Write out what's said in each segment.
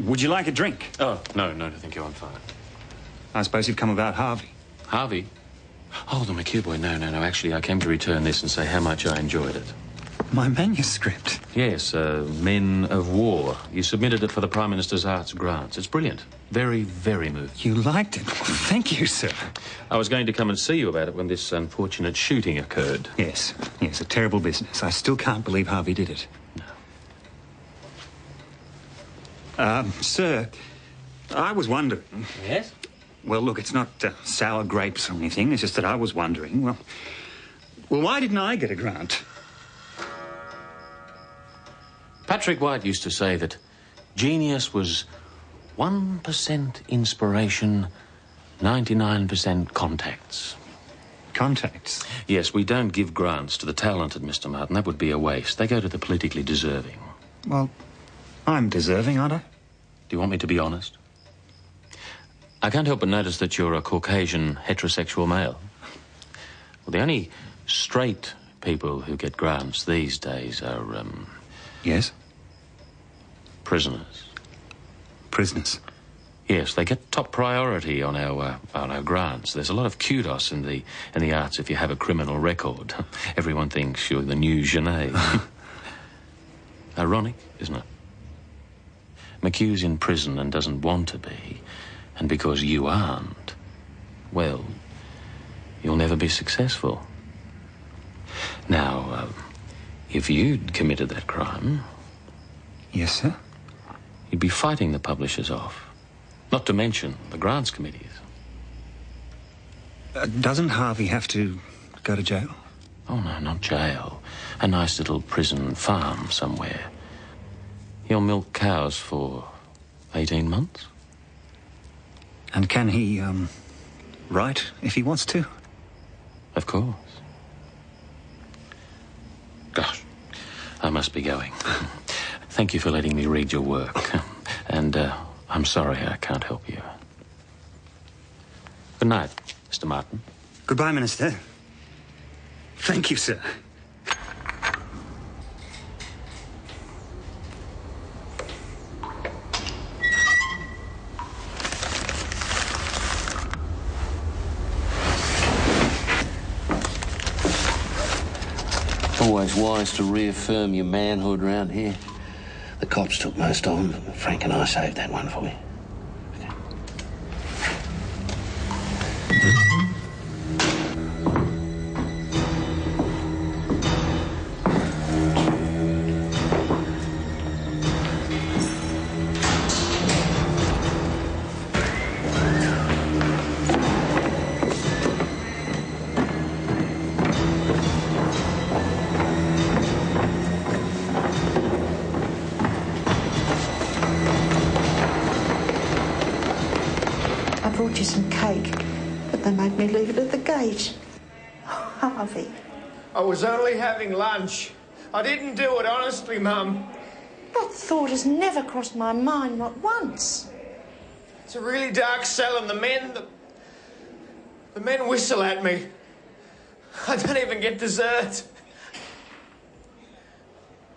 Would you like a drink? Oh, no, thank you, I'm fine. I suppose you've come about Harvey. Harvey? Oh, the McHugh boy. No. Actually, I came to return this and say how much I enjoyed it. My manuscript? Yes, Men of War. You submitted it for the Prime Minister's Arts Grants. It's brilliant. Very, very moving. You liked it? Well, thank you, sir. I was going to come and see you about it when this unfortunate shooting occurred. Yes, a terrible business. I still can't believe Harvey did it. No. Sir, I was wondering... Yes? Well, look, it's not sour grapes or anything. It's just that I was wondering, well, why didn't I get a grant? Patrick White used to say that genius was 1% inspiration, 99% contacts. Contacts? Yes, we don't give grants to the talented, Mr. Martin. That would be a waste. They go to the politically deserving. Well, I'm deserving, aren't I? Do you want me to be honest? I can't help but notice that you're a Caucasian heterosexual male. Well, the only straight people who get grants these days are, Yes? prisoners. Prisoners? Yes, they get top priority on our grants. There's a lot of kudos in the arts if you have a criminal record. Everyone thinks you're the new Genet. Ironic, isn't it? McHugh's in prison and doesn't want to be, and because you aren't, well, you'll never be successful. Now, if you'd committed that crime... Yes, sir? You'd be fighting the publishers off. Not to mention the grants committees. Doesn't Harvey have to go to jail? Oh, no, not jail. A nice little prison farm somewhere. He'll milk cows for 18 months. And can he, write if he wants to? Of course. Gosh, I must be going. Thank you for letting me read your work. And, I'm sorry I can't help you. Good night, Mr. Martin. Goodbye, Minister. Thank you, sir. Always wise to reaffirm your manhood round here. The cops took most of them, but Frank and I saved that one for you. Brought you some cake, but they made me leave it at the gate. Harvey. I was only having lunch. I didn't do it, honestly, Mum. That thought has never crossed my mind, not once. It's a really dark cell, and the men whistle at me. I don't even get dessert.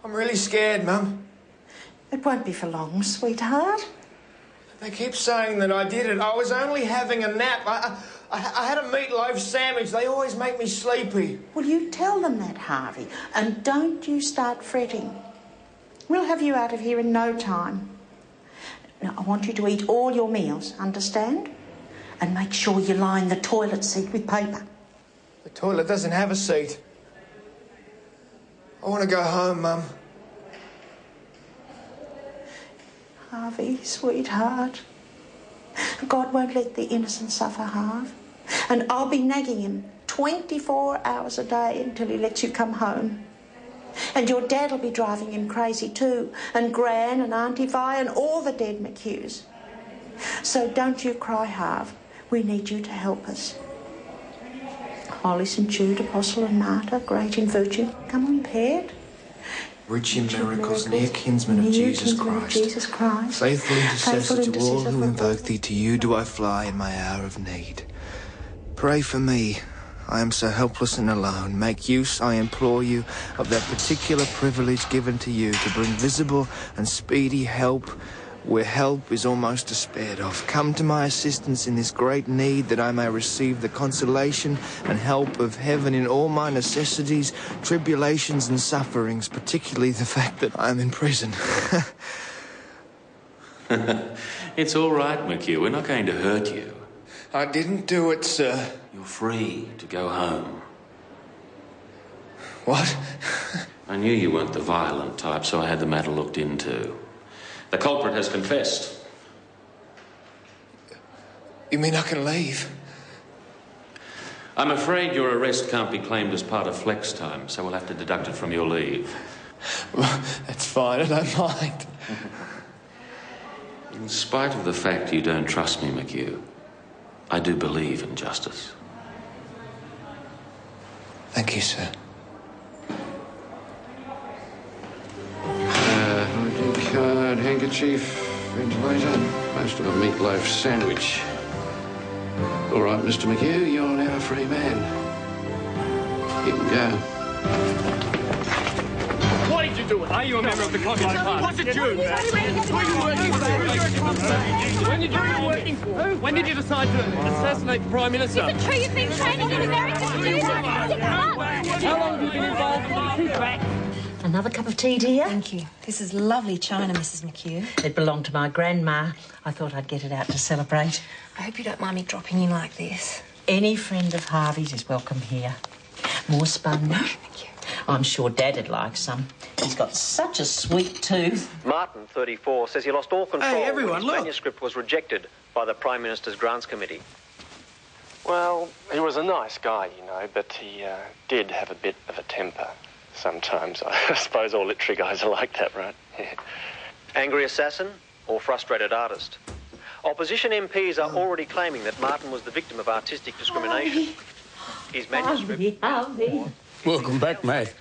I'm really scared, Mum. It won't be for long, sweetheart. They keep saying that I did it. I was only having a nap. I had a meatloaf sandwich. They always make me sleepy. Well, you tell them that, Harvey, and don't you start fretting. We'll have you out of here in no time. Now, I want you to eat all your meals, understand? And make sure you line the toilet seat with paper. The toilet doesn't have a seat. I want to go home, Mum. Harvey, sweetheart, God won't let the innocent suffer, Harv. And I'll be nagging him 24 hours a day until he lets you come home. And your dad'll be driving him crazy too, and Gran and Auntie Vi and all the dead McHughs. So don't you cry, Harv. We need you to help us. Holy St. Jude, Apostle and Martyr, great in virtue, come on, paired. Rich in miracles, near kinsman of Jesus Christ. Faithful intercessor to all who invoke thee, to you do I fly in my hour of need. Pray for me. I am so helpless and alone. Make use, I implore you, of that particular privilege given to you to bring visible and speedy help where help is almost despaired of. Come to my assistance in this great need, that I may receive the consolation and help of heaven in all my necessities, tribulations and sufferings, particularly the fact that I am in prison. It's all right, McHugh. We're not going to hurt you. I didn't do it, sir. You're free to go home. What? I knew you weren't the violent type, so I had the matter looked into. The culprit has confessed. You mean I can leave? I'm afraid your arrest can't be claimed as part of flex time, so we'll have to deduct it from your leave. Well, that's fine, I don't mind. In spite of the fact you don't trust me, McHugh, I do believe in justice. Thank you, sir. ID card, handkerchief, ventilator, most of a meatloaf sandwich. All right, Mr. McHugh, you're now a free man. You can go. Why did you do it? Are you a member of the Communist Party? What's it, Jude? Who are you working for? When did you go working for? When did you decide to assassinate the Prime Minister? Is it true you've been training in America to do that? How long have you been involved in the kickback? Another cup of tea, dear? Thank you. This is lovely china, Mrs. McHugh. It belonged to my grandma. I thought I'd get it out to celebrate. I hope you don't mind me dropping in like this. Any friend of Harvey's is welcome here. More sponge? Thank you. I'm sure Dad'd like some. He's got such a sweet tooth. Martin, 34, says he lost all control Hey, everyone, when his look. manuscript was rejected by the Prime Minister's Grants Committee. Well, he was a nice guy, you know, but he did have a bit of a temper sometimes. I suppose all literary guys are like that, right? Angry assassin or frustrated artist? Opposition MPs are already claiming that Martin was the victim of artistic discrimination. His manuscript... Harvey. Welcome back, mate.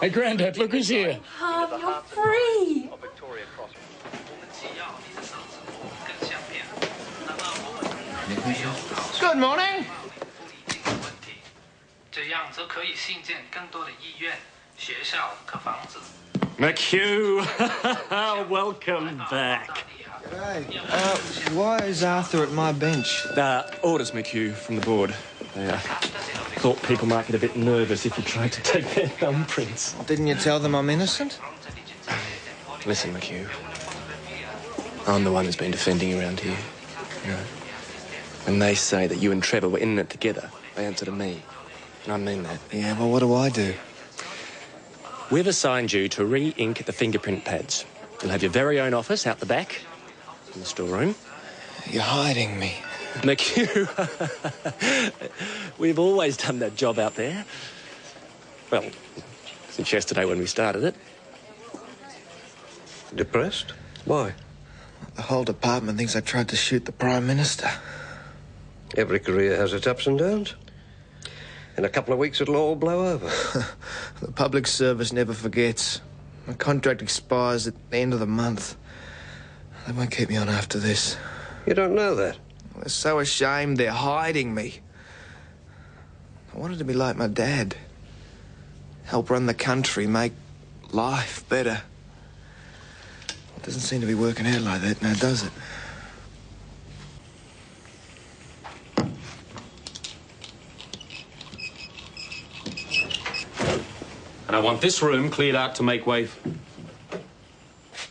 Hey, Grandad, look who's here. Oh, you're free. Of Victoria Cross. Good morning. McHugh, welcome back. Hey, why is Arthur at my bench? Orders, McHugh, from the board. They thought people might get a bit nervous if you tried to take their thumbprints. Didn't you tell them I'm innocent? Listen, McHugh. I'm the one who's been defending you around here. You know, when they say that you and Trevor were in it together, they answer to me. And I mean that. Yeah, well, what do I do? We've assigned you to re-ink the fingerprint pads. You'll have your very own office out the back, in the storeroom. You're hiding me. McHugh, we've always done that job out there. Well, since yesterday when we started it. Depressed? Why? The whole department thinks I tried to shoot the Prime Minister. Every career has its ups and downs. In a couple of weeks, it'll all blow over. The public service never forgets. My contract expires at the end of the month. They won't keep me on after this. You don't know that? They're so ashamed they're hiding me. I wanted to be like my dad. Help run the country, make life better. It doesn't seem to be working out like that now, does it? And I want this room cleared out to make way for...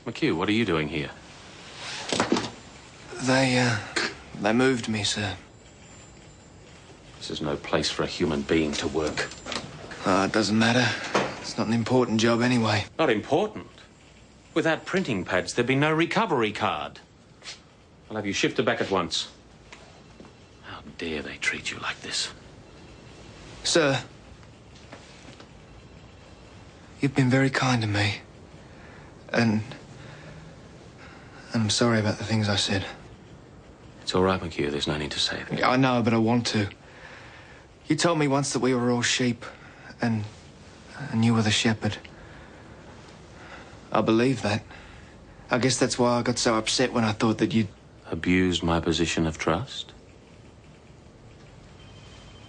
McHugh, what are you doing here? They moved me, sir. This is no place for a human being to work. It doesn't matter. It's not an important job anyway. Not important? Without printing pads, there'd be no recovery card. I'll have you shifted back at once. How dare they treat you like this? Sir, you've been very kind to me. And I'm sorry about the things I said. It's all right, McHugh. There's no need to say that. Yeah, I know, but I want to. You told me once that we were all sheep, and you were the shepherd. I believe that. I guess that's why I got so upset when I thought that you'd... Abused my position of trust?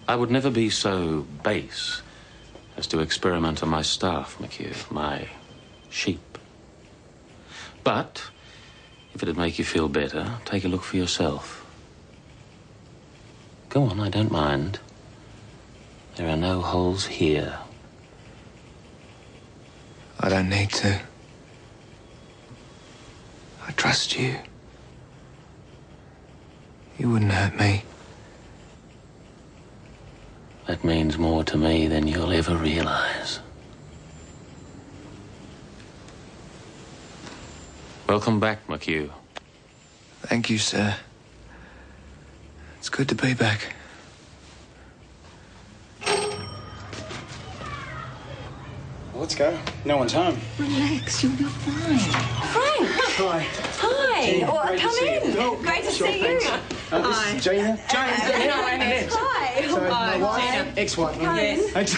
I would never be so base as to experiment on my staff, McHugh, my sheep. But If it'd make you feel better, take a look for yourself. Go on, I don't mind. There are no holes here. I don't need to. I trust you. You wouldn't hurt me. That means more to me than you'll ever realize. Welcome back, McHugh. Thank you, sir. It's good to be back. Let's go. No one's home. Relax, you'll be fine. Frank! Hi. Hi! Gina, Oh, great come to see in. you. Oh, Great to sure, see thanks. you. This is Gina. Hi. So, my wife, ex-wife. Yes. I've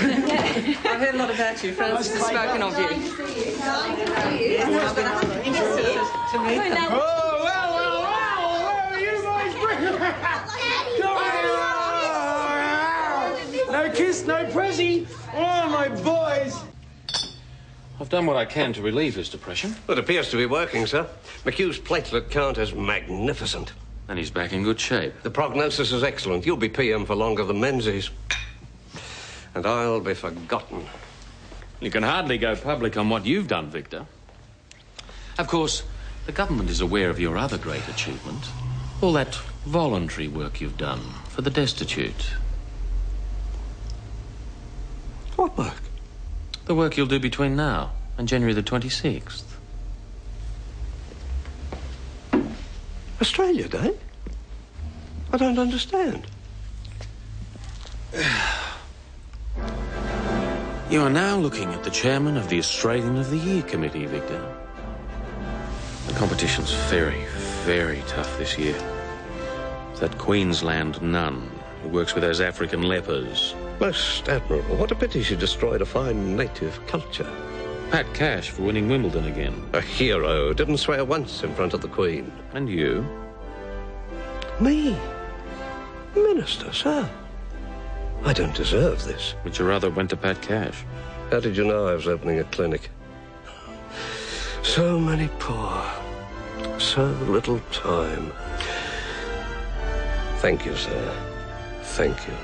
heard a lot about you. Francis has spoken of you. Oh, well, where are you guys? No kiss, no prezi. Oh, my boys. I've done what I can to relieve his depression. Well, it appears to be working, sir. McHugh's platelet count is magnificent. And he's back in good shape. The prognosis is excellent. You'll be PM for longer than Menzies. And I'll be forgotten. You can hardly go public on what you've done, Victor. Of course, the government is aware of your other great achievement. All that voluntary work you've done for the destitute. What work? The work you'll do between now and January the 26th. Australia Day? I don't understand. You are now looking at the chairman of the Australian of the Year Committee, Victor. The competition's very, very tough this year. That Queensland nun who works with those African lepers. Most admirable. What a pity she destroyed a fine native culture. Pat Cash for winning Wimbledon again. A hero. Didn't swear once in front of the Queen. And you? Me? Minister, sir. I don't deserve this. But you rather went to Pat Cash. How did you know I was opening a clinic? So many poor. So little time. Thank you, sir. Thank you.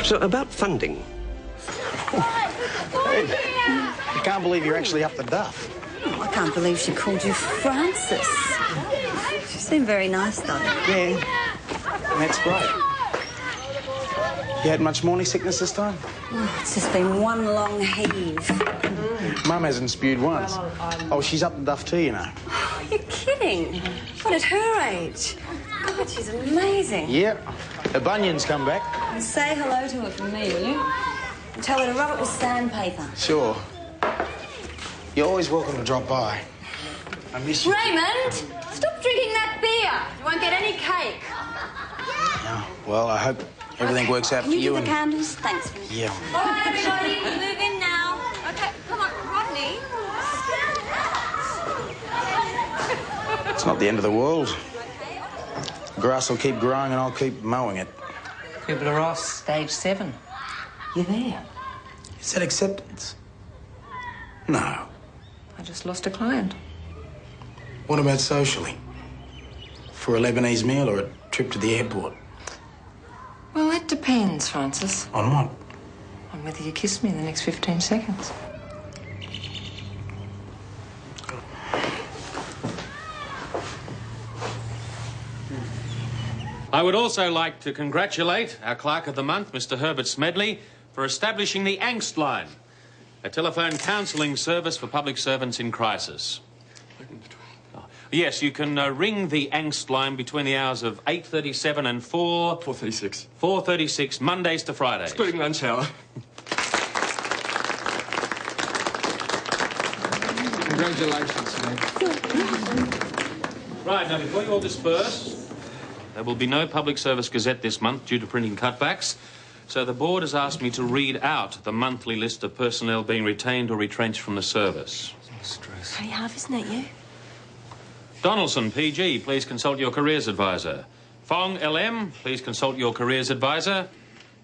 So, about funding. Hey, I can't believe you're actually up the duff. Oh, I can't believe she called you Francis. She seemed very nice, though. Yeah, that's great. You had much morning sickness this time? Oh, it's just been one long heave. Mum hasn't spewed once. Oh, she's up the duff too, you know. Oh, you're kidding. What, at her age? God, she's amazing. Yep. Her bunions come back. And say hello to her from me, will you? And tell her to rub it with sandpaper. Sure. You're always welcome to drop by. I miss you. Raymond, stop drinking that beer. You won't get any cake. Yeah, well, I hope everything works out for you. Can you do the and... candles? Thanks. Yeah. All right, everybody, move in now. Okay, come on, Rodney. It's not the end of the world. The grass will keep growing and I'll keep mowing it. Kubler-Ross, stage 7. You're there. Is that acceptance? No. I just lost a client. What about socially? For a Lebanese meal or a trip to the airport? Well, that depends, Francis. On what? On whether you kiss me in the next 15 seconds. I would also like to congratulate our Clerk of the Month, Mr. Herbert Smedley, for establishing the Angst Line, a telephone counselling service for public servants in crisis. Yes, you can ring the Angst Line between the hours of 8:37 and 4:36. 4:36, Mondays to Fridays. Excluding lunch hour. Congratulations, mate. Right, now, before you all disperse, there will be no public service gazette this month due to printing cutbacks, so the board has asked me to read out the monthly list of personnel being retained or retrenched from the service. Hey, Harv, isn't that you? Donaldson, PG, please consult your careers advisor. Fong, LM, please consult your careers advisor.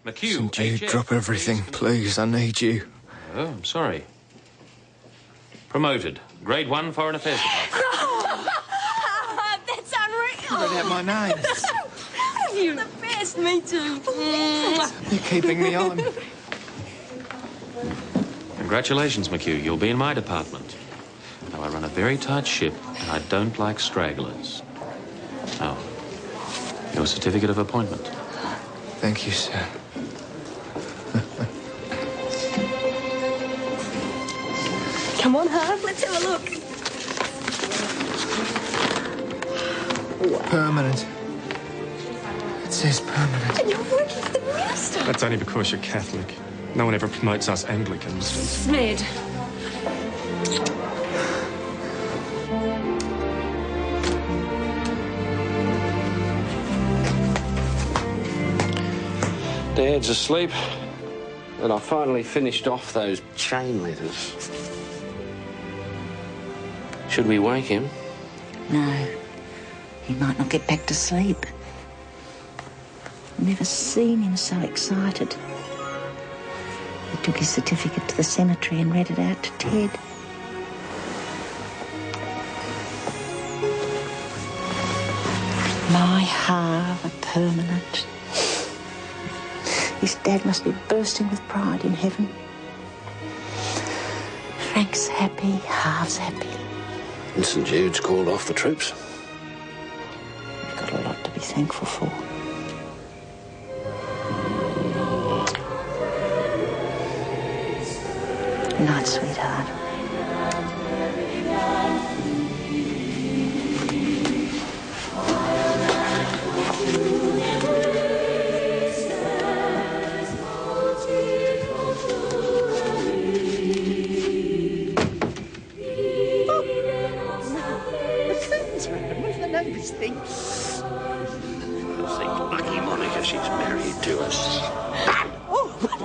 McHugh, St. Jude, HF, drop everything, please. I need you. Oh, I'm sorry. Promoted. Grade 1 Foreign Affairs Department. That's unreal. You don't have my name. So proud of you. The best, me too. You're keeping me on. Congratulations, McHugh. You'll be in my department. Now, I run a very tight ship, and I don't like stragglers. Oh, your certificate of appointment. Thank you, sir. Come on, Harv, let's have a look. Permanent. It says permanent. And you're working for the minister. That's only because you're Catholic. No one ever promotes us Anglicans. Smid. Dad's asleep, and I finally finished off those chain letters. Should we wake him? No. He might not get back to sleep. Never seen him so excited. He took his certificate to the cemetery and read it out to Ted. My Harv, a permanent. His dad must be bursting with pride in heaven. Frank's happy, Harv's happy. And St. Jude's called off the troops. We've got a lot to be thankful for. Good night, sweetheart. Lucky Monica, she's married to us. Oh, what